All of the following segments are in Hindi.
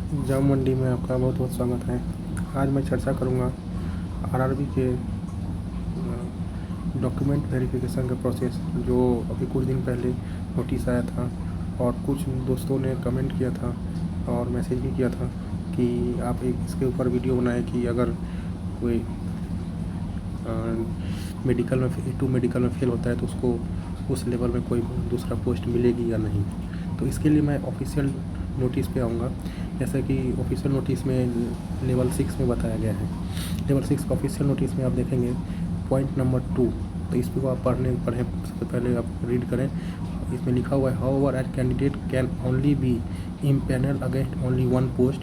जाम मंडी में आपका बहुत बहुत स्वागत है। आज मैं चर्चा करूंगा आरआरबी के डॉक्यूमेंट वेरिफिकेशन का प्रोसेस, जो अभी कुछ दिन पहले नोटिस आया था और कुछ दोस्तों ने कमेंट किया था और मैसेज भी किया था कि आप एक इसके ऊपर वीडियो बनाएं कि अगर कोई मेडिकल में A2 मेडिकल में फेल होता है तो उसको उस लेवल में कोई दूसरा पोस्ट मिलेगी या नहीं। तो इसके लिए मैं ऑफिशियल नोटिस पे आऊँगा। जैसे कि ऑफिशियल नोटिस में लेवल 6 में बताया गया है। लेवल 6 का ऑफिशियल नोटिस में आप देखेंगे पॉइंट नंबर 2, तो इस पर आप पढ़ें सबसे पहले आप रीड करें। इसमें लिखा हुआ है however an candidate can only be empanel against only one post,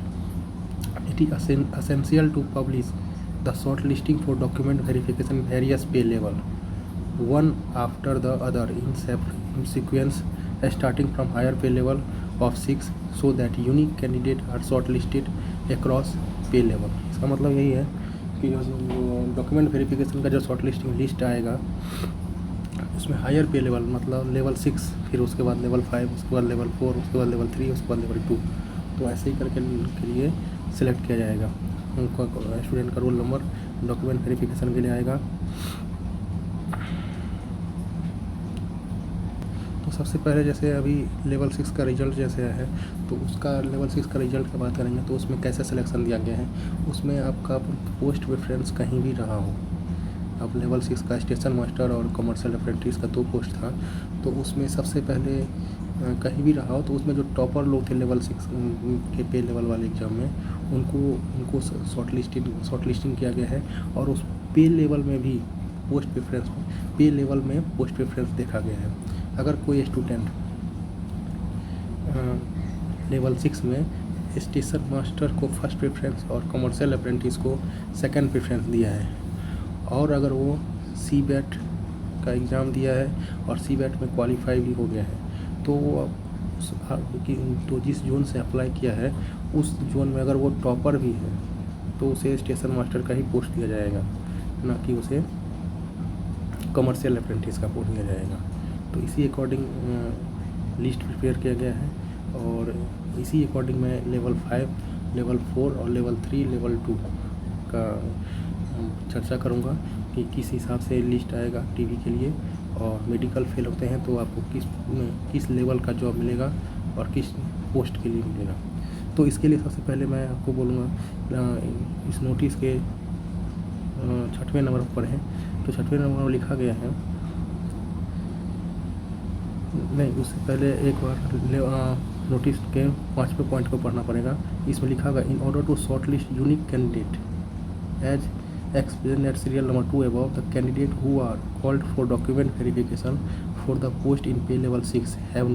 it is essential to publish the shortlisting for document verification various pay level one after the other in sequence starting from higher pay level of 6 so that unique candidate are shortlisted across pay level। इसका मतलब यही है कि डॉक्यूमेंट वेरिफिकेशन का जो शॉर्टलिस्टिंग लिस्ट आएगा उसमें हायर पे लेवल मतलब लेवल 6, फिर उसके बाद लेवल 5, उसके बाद लेवल 4, उसके बाद लेवल 3, उसके बाद लेवल 2, तो ऐसे ही करके के लिए सिलेक्ट किया जाएगा। उनका स्टूडेंट का रोल नंबर डॉक्यूमेंट वेरिफिकेशन के लिए आएगा। तो सबसे पहले जैसे अभी लेवल 6 का रिजल्ट जैसे है तो उसका लेवल 6 का रिजल्ट की बात करेंगे तो उसमें कैसे सिलेक्शन दिया गया है। उसमें आपका पोस्ट प्रेफरेंस कहीं भी रहा हो, अब लेवल 6 का स्टेशन मास्टर और कमर्शियल अप्रेंटिस का 2 पोस्ट था, तो उसमें सबसे पहले कहीं भी रहा हो तो उसमें जो टॉपर लोग थे लेवल 6 के पे लेवल वाले एग्ज़ाम में उनको शॉर्टलिस्टिंग किया गया है। और उस पे लेवल में भी पोस्ट प्रेफरेंस देखा गया है। अगर कोई स्टूडेंट लेवल 6 में स्टेशन मास्टर को फर्स्ट प्रेफरेंस और कमर्शियल अप्रेंटिस को सेकंड प्रेफरेंस दिया है, और अगर वो CBAT का एग्ज़ाम दिया है और CBAT में क्वालिफाई भी हो गया है, तो वो तो जिस जोन से अप्लाई किया है उस जोन में अगर वो टॉपर भी है तो उसे स्टेशन मास्टर का ही पोस्ट दिया जाएगा, ना कि उसे कमर्शियल अप्रेंटिस का पोस्ट दिया जाएगा। तो इसी अकॉर्डिंग लिस्ट प्रिपेयर किया गया है और इसी अकॉर्डिंग मैं लेवल 5, लेवल 4 और लेवल 3, लेवल 2 का चर्चा करूँगा कि किस हिसाब से लिस्ट आएगा टीवी के लिए, और मेडिकल फेल होते हैं तो आपको किस लेवल का जॉब मिलेगा और किस पोस्ट के लिए मिलेगा। तो इसके लिए सबसे पहले मैं आपको बोलूँगा इस नोटिस के 6वें नंबर पर है, तो 6वें नंबर में लिखा गया है, नहीं उससे पहले एक बार नोटिस के 5वें पॉइंट को पढ़ना पड़ेगा। इसमें लिखा गया in order to shortlist unique candidate as explained at serial number 2 above, the candidate who are called for document verification for the post in pay level 6 have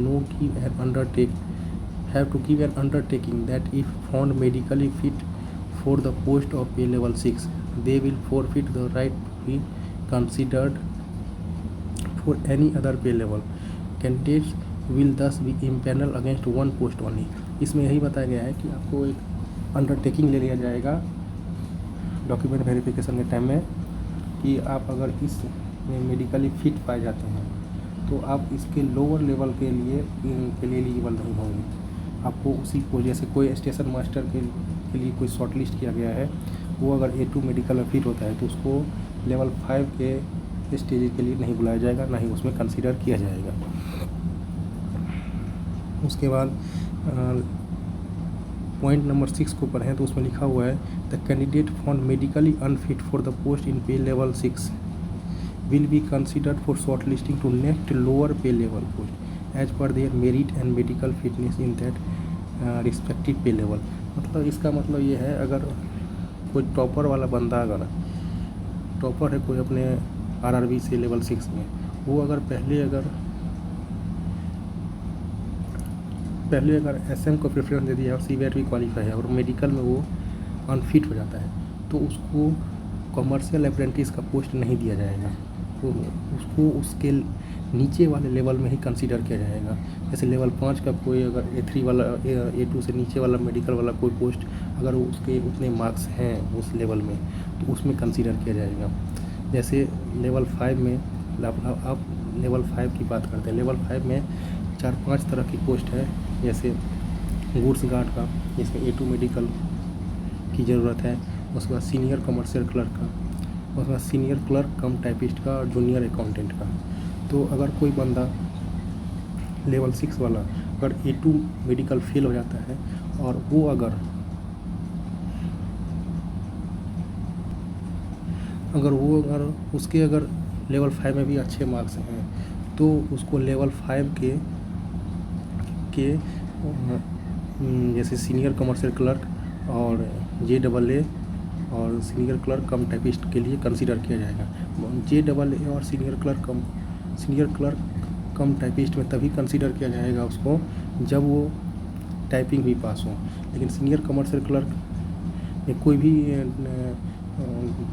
to give an undertaking that if found medically fit for the post of pay level 6 they will forfeit the right to be considered for any other pay level. Candidates will thus be impaneled against one post only। इसमें यही बताया गया है कि आपको एक अंडरटेकिंग ले लिया जाएगा डॉक्यूमेंट वेरिफिकेशन के टाइम में कि आप अगर इस में मेडिकली फिट पाए जाते हैं तो आप इसके लोअर लेवल के लिए एलिजिबल नहीं होंगे। आपको उसी को जैसे कोई स्टेशन मास्टर के लिए कोई शॉर्ट लिस्ट किया गया है, वो अगर A2 मेडिकल में फिट होता है तो उसको लेवल 5 के स्टेज के लिए नहीं बुलाया जाएगा, ना ही उसमें कंसीडर किया जाएगा। उसके बाद पॉइंट नंबर 6 को पढ़ें तो उसमें लिखा हुआ है the candidate found medically unfit for the post in pay level 6 will be considered for shortlisting to next lower pay level post as per their merit and medical fitness in that respective pay level. मतलब इसका मतलब ये है, अगर कोई टॉपर वाला बंदा अगर टॉपर है कोई अपने आरआरबी से लेवल 6 में, वो अगर पहले अगर SM को प्रेफरेंस दे दिया और CBAT भी क्वालिफाई है और मेडिकल में वो अनफिट हो जाता है तो उसको कमर्शियल अप्रेंटिस का पोस्ट नहीं दिया जाएगा, तो उसको उसके नीचे वाले लेवल में ही कंसीडर किया जाएगा। जैसे लेवल 5 का कोई अगर A3 वाला A2 से नीचे वाला मेडिकल वाला कोई पोस्ट अगर उसके उतने मार्क्स हैं उस लेवल में तो उसमें कंसीडर किया जाएगा। जैसे लेवल 5 में आप लेवल 5 की बात करते हैं, लेवल 5 में 4-5 तरह की पोस्ट है। जैसे गुड्स गार्ड का, जिसमें A2 मेडिकल की ज़रूरत है, उसके बाद सीनियर कमर्शियल क्लर्क का, उसके बाद सीनियर क्लर्क कम टाइपिस्ट का और जूनियर अकाउंटेंट का। तो अगर कोई बंदा लेवल 6 वाला अगर A2 मेडिकल फेल हो जाता है और वो अगर उसके अगर लेवल 5 में भी अच्छे मार्क्स हैं तो उसको लेवल 5 के जैसे सीनियर कमर्शियल क्लर्क और JAA और सीनियर क्लर्क कम टाइपिस्ट के लिए कंसीडर किया जाएगा। JAA और सीनियर क्लर्क कम टाइपिस्ट में तभी कंसीडर किया जाएगा उसको जब वो टाइपिंग भी पास हो। लेकिन सीनियर कमर्शियल क्लर्क में कोई भी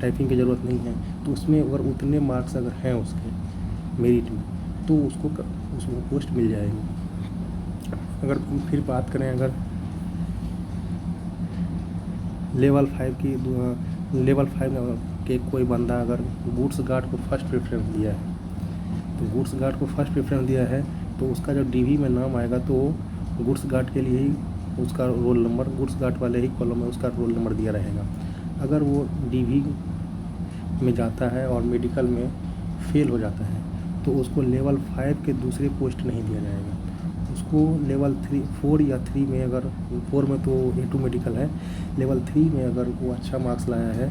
टाइपिंग की ज़रूरत नहीं है, तो उसमें अगर उतने मार्क्स अगर हैं उसके मेरिट में तो उसको पोस्ट मिल जाएगी। अगर फिर बात करें अगर लेवल 5 के कोई बंदा अगर गुड्स गार्ड को फर्स्ट प्रेफरेंस दिया है, तो गुड्स गार्ड को फर्स्ट प्रेफरेंस दिया है तो उसका जब DV में नाम आएगा तो गुड्स गार्ड के लिए ही उसका रोल नंबर, गुड्स गार्ड वाले ही कॉलम में उसका रोल नंबर दिया रहेगा। अगर वो DV में जाता है और मेडिकल में फेल हो जाता है तो उसको लेवल 5 के दूसरे पोस्ट नहीं दिया जाएगा, उसको लेवल 4 या 3 में, अगर 4 में तो A2 मेडिकल है, लेवल 3 में अगर वो अच्छा मार्क्स लाया है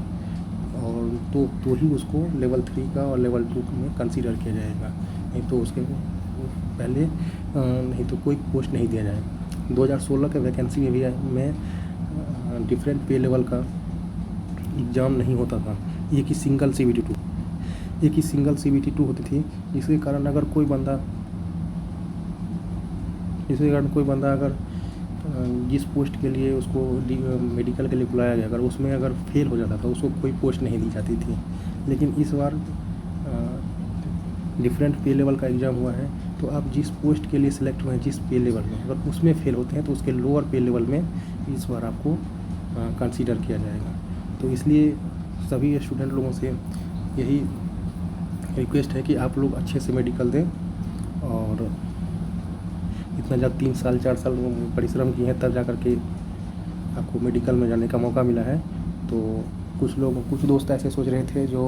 और तो ही उसको लेवल 3 का और लेवल 2 में कंसीडर किया जाएगा, नहीं तो उसके पहले नहीं तो कोई पोस्ट नहीं दिया जाएगा। 2016 के वैकेंसी में भी में डिफरेंट पे लेवल का एग्ज़ाम नहीं होता था, एक ही सिंगल CBT 2 होती थी, जिसके कारण अगर कोई बंदा अगर जिस पोस्ट के लिए उसको मेडिकल के लिए बुलाया गया अगर उसमें अगर फेल हो जाता था उसको कोई पोस्ट नहीं दी जाती थी। लेकिन इस बार डिफरेंट पे लेवल का एग्ज़ाम हुआ है, तो आप जिस पोस्ट के लिए सिलेक्ट हुए हैं, जिस पे लेवल में, अगर उसमें फेल होते हैं तो उसके लोअर पे लेवल में इस बार आपको कंसीडर किया जाएगा। तो इसलिए सभी स्टूडेंट लोगों से यही रिक्वेस्ट है कि आप लोग अच्छे से मेडिकल दें और इतना जब 3 साल 4 साल परिश्रम किए हैं तब जा कर के आपको मेडिकल में जाने का मौका मिला है। तो कुछ दोस्त ऐसे सोच रहे थे जो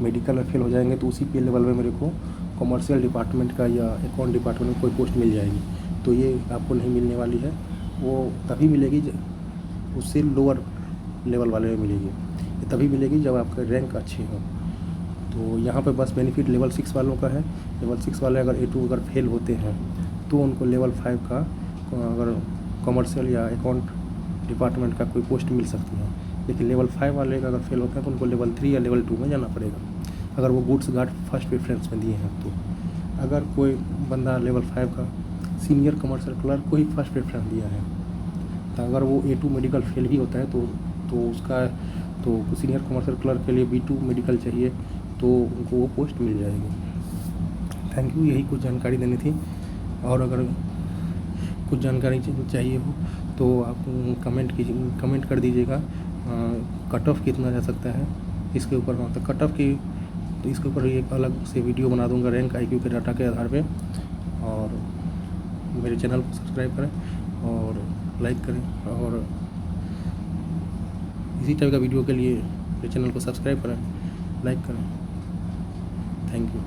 मेडिकल में फेल हो जाएंगे तो उसी पे लेवल में मेरे को कॉमर्शियल डिपार्टमेंट का या अकाउंट डिपार्टमेंट में कोई पोस्ट मिल जाएगी, तो ये आपको नहीं मिलने वाली है। वो तभी मिलेगी उससे लोअर लेवल वाले में मिलेगी, ये तभी मिलेगी जब आपका रैंक अच्छे हो। तो यहाँ पे बस बेनिफिट लेवल 6 वालों का है। लेवल 6 वाले अगर A2 अगर फेल होते हैं तो उनको लेवल 5 का अगर कॉमर्शियल या अकाउंट डिपार्टमेंट का कोई पोस्ट मिल सकती है। लेकिन लेवल 5 वाले का अगर फेल होते हैं तो उनको लेवल 3 या लेवल 2 में जाना पड़ेगा, अगर वो गुड्स गार्ड फर्स्ट प्रेफरेंस में दिए हैं। तो अगर कोई बंदा लेवल 5 का सीनियर कमर्शियल क्लर्क को ही फर्स्ट प्रेफरेंस दिया है, तो अगर वो A2 मेडिकल फेल भी होता है तो सीनियर कमर्शियल क्लर्क के लिए B2 मेडिकल चाहिए तो उनको वो पोस्ट मिल जाएगी। थैंक यू, यही कुछ जानकारी देनी थी। और अगर कुछ जानकारी चाहिए हो तो आप कमेंट कर दीजिएगा। कट ऑफ कितना जा सकता है इसके ऊपर, तो कट ऑफ की तो इसके ऊपर एक अलग से वीडियो बना दूंगा रैंक IQ के डाटा के आधार पे। और मेरे चैनल को सब्सक्राइब करें और लाइक करें, और इसी टाइप का वीडियो के लिए मेरे चैनल को सब्सक्राइब करें, लाइक करें। Thank you.